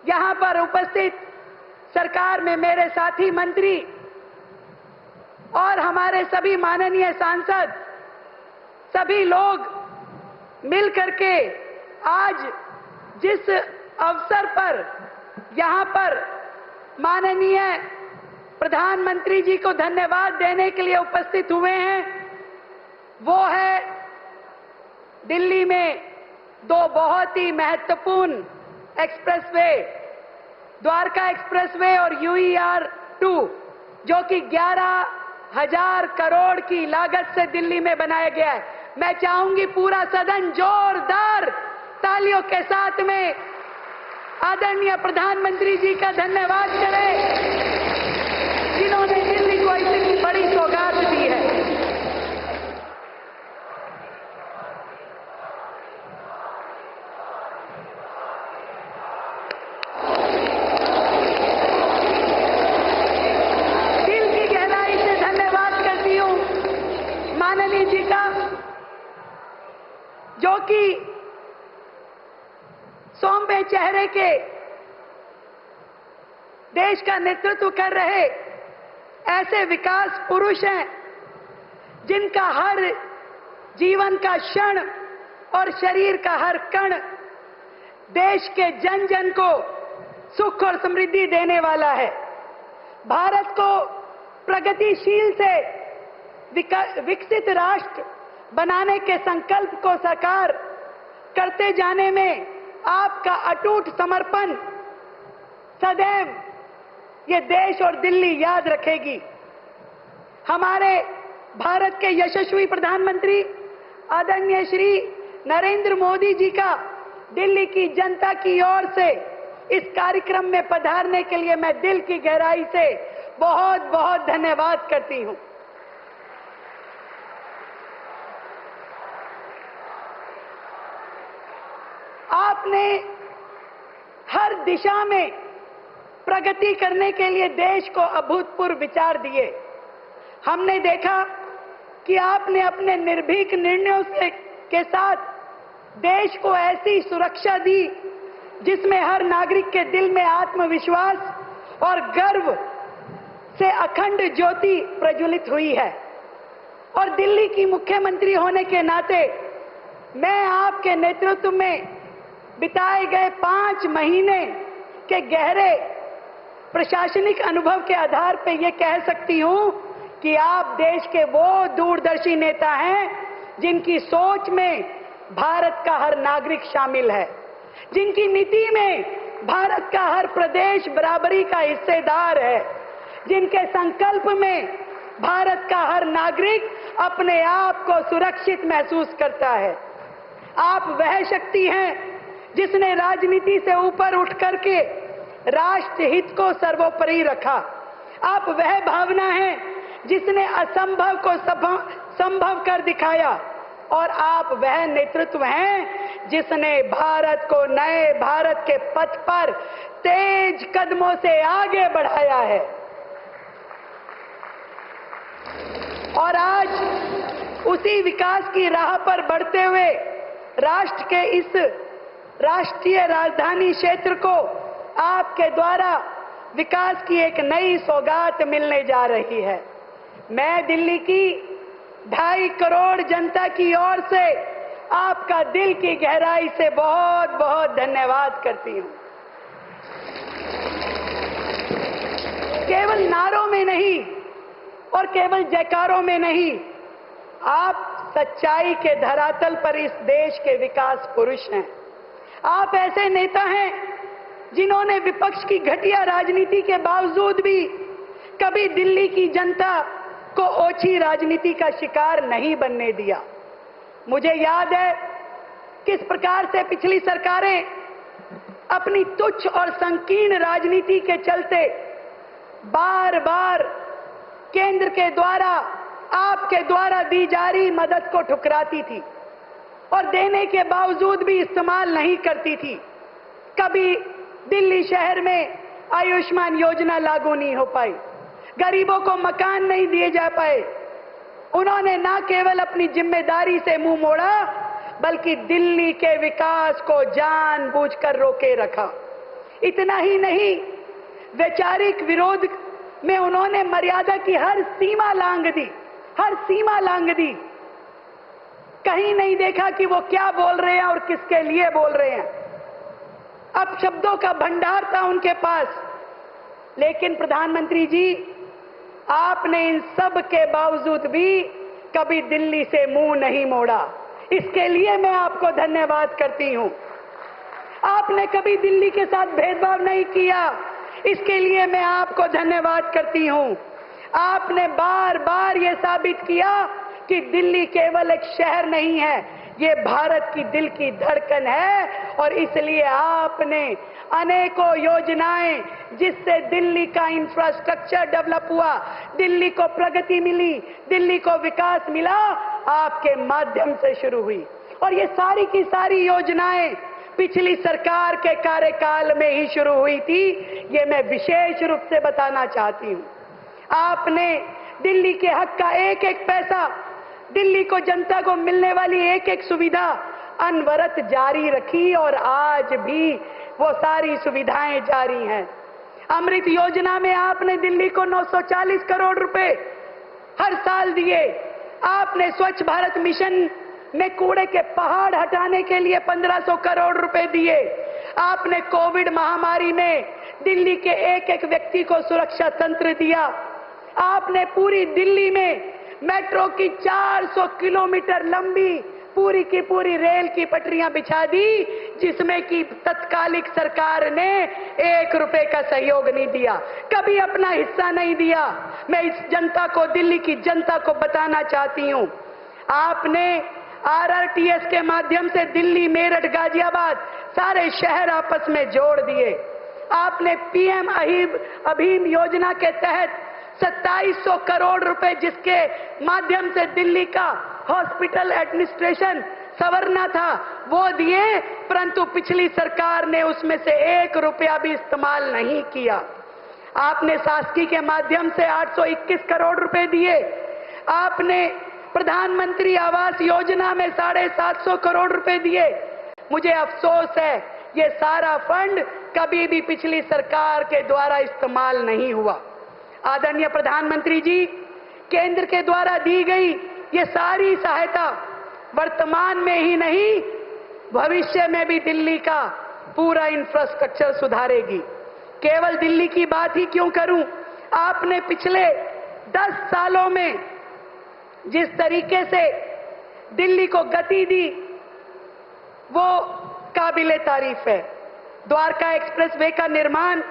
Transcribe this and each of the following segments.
यहां पर उपस्थित सरकार में मेरे साथी मंत्री और हमारे सभी माननीय सांसद, सभी लोग मिलकर के आज जिस अवसर पर यहां पर माननीय प्रधानमंत्री जी को धन्यवाद देने के लिए उपस्थित हुए हैं, वो है दिल्ली में दो बहुत ही महत्वपूर्ण एक्सप्रेसवे, द्वारका एक्सप्रेसवे और UER-2, जो कि 11,000 करोड़ की लागत से दिल्ली में बनाया गया है। मैं चाहूंगी पूरा सदन जोरदार तालियों के साथ में आदरणीय प्रधानमंत्री जी का धन्यवाद करे, जिन्होंने दिल्ली को इतनी बड़ी सौगात दी है। दिल की गहराई से धन्यवाद करती हूं माननीय जी का, जो कि सौम्य चेहरे के देश का नेतृत्व कर रहे ऐसे विकास पुरुष हैं, जिनका हर जीवन का क्षण और शरीर का हर कण देश के जन जन को सुख और समृद्धि देने वाला है। भारत को प्रगतिशील से विकसित राष्ट्र बनाने के संकल्प को साकार करते जाने में आपका अटूट समर्पण सदैव ये देश और दिल्ली याद रखेगी। हमारे भारत के यशस्वी प्रधानमंत्री आदरणीय श्री नरेंद्र मोदी जी का दिल्ली की जनता की ओर से इस कार्यक्रम में पधारने के लिए मैं दिल की गहराई से बहुत बहुत धन्यवाद करती हूं। आपने हर दिशा में प्रगति करने के लिए देश को अभूतपूर्व विचार दिए। हमने देखा कि आपने अपने निर्भीक निर्णयों के साथ देश को ऐसी सुरक्षा दी जिसमें हर नागरिक के दिल में आत्मविश्वास और गर्व से अखंड ज्योति प्रज्वलित हुई है। और दिल्ली की मुख्यमंत्री होने के नाते मैं आपके नेतृत्व में बिताए गए 5 महीने के गहरे प्रशासनिक अनुभव के आधार पर यह कह सकती हूं कि आप देश के वो दूरदर्शी नेता हैं जिनकी सोच में भारत का हर नागरिक शामिल है, जिनकी नीति में भारत का हर प्रदेश बराबरी का हिस्सेदार है, जिनके संकल्प में भारत का हर नागरिक अपने आप को सुरक्षित महसूस करता है। आप वह शक्ति हैं जिसने राजनीति से ऊपर उठ करके राष्ट्र हित को सर्वोपरि रखा। आप वह भावना है जिसने असंभव को संभव कर दिखाया, और आप वह नेतृत्व हैं जिसने भारत को नए भारत के पथ पर तेज कदमों से आगे बढ़ाया है। और आज उसी विकास की राह पर बढ़ते हुए राष्ट्र के इस राष्ट्रीय राजधानी क्षेत्र को आपके द्वारा विकास की एक नई सौगात मिलने जा रही है। मैं दिल्ली की 2.5 करोड़ जनता की ओर से आपका दिल की गहराई से बहुत बहुत धन्यवाद करती हूं। केवल नारों में नहीं और केवल जयकारों में नहीं, आप सच्चाई के धरातल पर इस देश के विकास पुरुष हैं। आप ऐसे नेता हैं जिन्होंने विपक्ष की घटिया राजनीति के बावजूद भी कभी दिल्ली की जनता को ओछी राजनीति का शिकार नहीं बनने दिया। मुझे याद है किस प्रकार से पिछली सरकारें अपनी तुच्छ और संकीर्ण राजनीति के चलते बार बार केंद्र के द्वारा आपके द्वारा दी जा रही मदद को ठुकराती थी और देने के बावजूद भी इस्तेमाल नहीं करती थी। कभी दिल्ली शहर में आयुष्मान योजना लागू नहीं हो पाई, गरीबों को मकान नहीं दिए जा पाए। उन्होंने न केवल अपनी जिम्मेदारी से मुंह मोड़ा, बल्कि दिल्ली के विकास को जानबूझकर रोके रखा। इतना ही नहीं, वैचारिक विरोध में उन्होंने मर्यादा की हर सीमा लांघ दी, हर सीमा लांघ दी। कहीं नहीं देखा कि वो क्या बोल रहे हैं और किसके लिए बोल रहे हैं। अब शब्दों का भंडार था उनके पास, लेकिन प्रधानमंत्री जी, आपने इन सब के बावजूद भी कभी दिल्ली से मुंह नहीं मोड़ा। इसके लिए मैं आपको धन्यवाद करती हूं। आपने कभी दिल्ली के साथ भेदभाव नहीं किया, इसके लिए मैं आपको धन्यवाद करती हूं। आपने बार बार यह साबित किया कि दिल्ली केवल एक शहर नहीं है, ये भारत की दिल की धड़कन है, और इसलिए आपने अनेकों योजनाएं जिससे दिल्ली का इंफ्रास्ट्रक्चर डेवलप हुआ, दिल्ली को प्रगति मिली, दिल्ली को विकास मिला, आपके माध्यम से शुरू हुई। और ये सारी की सारी योजनाएं पिछली सरकार के कार्यकाल में ही शुरू हुई थी, ये मैं विशेष रूप से बताना चाहती हूं। आपने दिल्ली के हक का एक एक पैसा, दिल्ली को जनता को मिलने वाली एक एक सुविधा अनवरत जारी रखी, और आज भी वो सारी सुविधाएं जारी हैं। अमृत योजना में आपने दिल्ली को 940 करोड़ रुपए हर साल दिए। आपने स्वच्छ भारत मिशन में कूड़े के पहाड़ हटाने के लिए 1500 करोड़ रुपए दिए। आपने कोविड महामारी में दिल्ली के एक एक व्यक्ति को सुरक्षा तंत्र दिया। आपने पूरी दिल्ली में मेट्रो की 400 किलोमीटर लंबी पूरी की पूरी रेल की पटरियां बिछा दी, जिसमें कि तत्कालिक सरकार ने 1 रुपए का सहयोग नहीं दिया, कभी अपना हिस्सा नहीं दिया। मैं इस जनता को, दिल्ली की जनता को बताना चाहती हूं, आपने आरआरटीएस के माध्यम से दिल्ली, मेरठ, गाजियाबाद सारे शहर आपस में जोड़ दिए। आपने पीएम अभीम योजना के तहत 2700 करोड़ रुपए, जिसके माध्यम से दिल्ली का हॉस्पिटल एडमिनिस्ट्रेशन संवरना था, वो दिए, परंतु पिछली सरकार ने उसमें से 1 रुपया भी इस्तेमाल नहीं किया। आपने शासकीय के माध्यम से 821 करोड़ रुपए दिए। आपने प्रधानमंत्री आवास योजना में 750 करोड़ रुपए दिए। मुझे अफसोस है, ये सारा फंड कभी भी पिछली सरकार के द्वारा इस्तेमाल नहीं हुआ। आदरणीय प्रधानमंत्री जी, केंद्र के द्वारा दी गई ये सारी सहायता वर्तमान में ही नहीं, भविष्य में भी दिल्ली का पूरा इंफ्रास्ट्रक्चर सुधारेगी। केवल दिल्ली की बात ही क्यों करूं, आपने पिछले 10 सालों में जिस तरीके से दिल्ली को गति दी, वो काबिले तारीफ है। द्वारका एक्सप्रेसवे का निर्माण,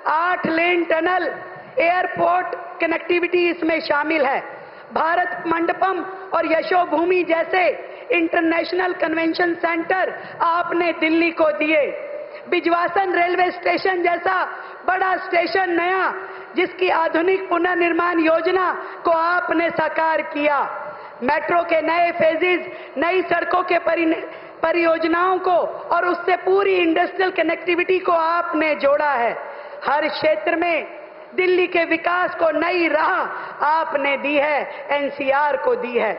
8 लेन टनल, एयरपोर्ट कनेक्टिविटी इसमें शामिल है। भारत मंडपम और यशोभूमि जैसे इंटरनेशनल कन्वेंशन सेंटर आपने दिल्ली को दिए। बिजवासन रेलवे स्टेशन जैसा बड़ा स्टेशन नया, जिसकी आधुनिक पुनर्निर्माण योजना को आपने साकार किया। मेट्रो के नए फेजेस, नई सड़कों के परियोजनाओं को और उससे पूरी इंडस्ट्रियल कनेक्टिविटी को आपने जोड़ा है। हर क्षेत्र में दिल्ली के विकास को नई राह आपने दी है, एनसीआर को दी है।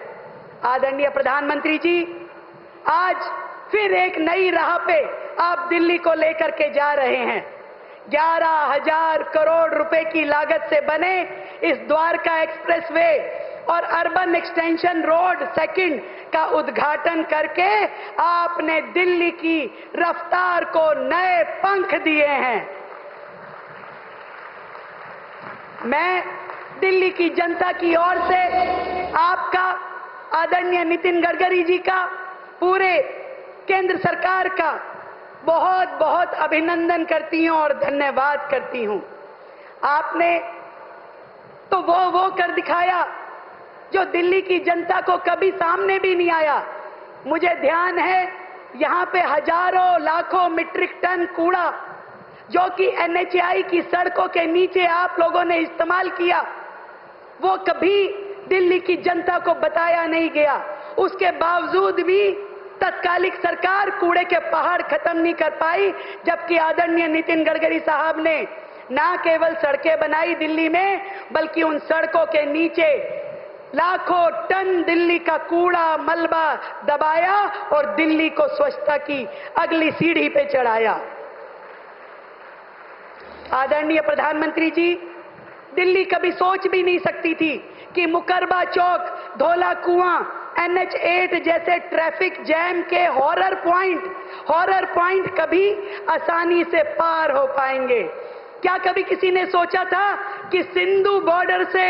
आदरणीय प्रधानमंत्री जी, आज फिर एक नई राह पे आप दिल्ली को लेकर के जा रहे हैं। 11,000 करोड़ रुपए की लागत से बने इस द्वारका एक्सप्रेसवे और अर्बन एक्सटेंशन रोड सेकंड का उद्घाटन करके आपने दिल्ली की रफ्तार को नए पंख दिए हैं। मैं दिल्ली की जनता की ओर से आपका, आदरणीय नितिन गडकरी जी का, पूरे केंद्र सरकार का बहुत बहुत अभिनंदन करती हूं और धन्यवाद करती हूं। आपने तो वो कर दिखाया जो दिल्ली की जनता को कभी सामने भी नहीं आया। मुझे ध्यान है, यहां पे हजारों लाखों मीट्रिक टन कूड़ा जो कि एनएचएआई की सड़कों के नीचे आप लोगों ने इस्तेमाल किया, वो कभी दिल्ली की जनता को बताया नहीं गया। उसके बावजूद भी तत्कालिक सरकार कूड़े के पहाड़ खत्म नहीं कर पाई, जबकि आदरणीय नितिन गडकरी साहब ने ना केवल सड़कें बनाई दिल्ली में, बल्कि उन सड़कों के नीचे लाखों टन दिल्ली का कूड़ा मलबा दबाया और दिल्ली को स्वच्छता की अगली सीढ़ी पे चढ़ाया। आदरणीय प्रधानमंत्री जी, दिल्ली कभी सोच भी नहीं सकती थी कि मुकरबा चौक, धौला कुआं, NH8 जैसे ट्रैफिक जैम के हॉरर पॉइंट कभी आसानी से पार हो पाएंगे। क्या कभी किसी ने सोचा था कि सिंधु बॉर्डर से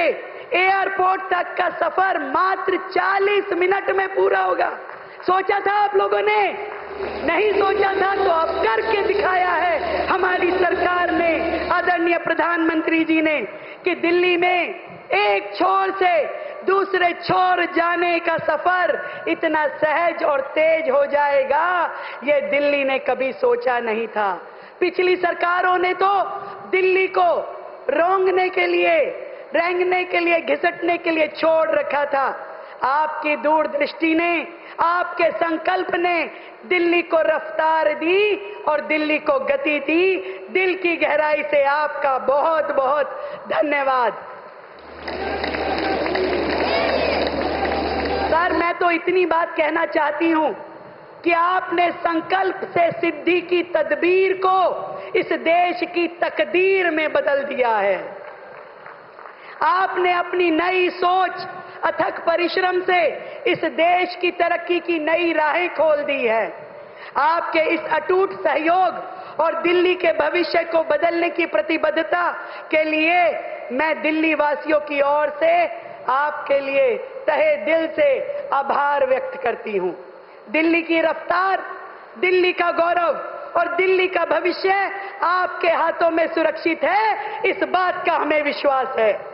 एयरपोर्ट तक का सफर मात्र 40 मिनट में पूरा होगा? सोचा था आप लोगों ने? नहीं सोचा था, तो अब करके दिखाया है हमारी सरकार ने, आदरणीय प्रधानमंत्री जी ने, कि दिल्ली में एक छोर से दूसरे छोर जाने का सफर इतना सहज और तेज हो जाएगा, ये दिल्ली ने कभी सोचा नहीं था। पिछली सरकारों ने तो दिल्ली को रोंगने के लिए, रेंगने के लिए, घिसटने के लिए छोड़ रखा था। आपकी दूरदृष्टि ने, आपके संकल्प ने दिल्ली को रफ्तार दी और दिल्ली को गति दी। दिल की गहराई से आपका बहुत बहुत धन्यवाद। सर, मैं तो इतनी बात कहना चाहती हूं कि आपने संकल्प से सिद्धि की तदबीर को इस देश की तकदीर में बदल दिया है। आपने अपनी नई सोच, अथक परिश्रम से इस देश की तरक्की की नई राहें खोल दी है। आपके इस अटूट सहयोग और दिल्ली के भविष्य को बदलने की प्रतिबद्धता के लिए मैं दिल्ली वासियों की ओर से आपके लिए तहे दिल से आभार व्यक्त करती हूं। दिल्ली की रफ्तार, दिल्ली का गौरव और दिल्ली का भविष्य आपके हाथों में सुरक्षित है, इस बात का हमें विश्वास है।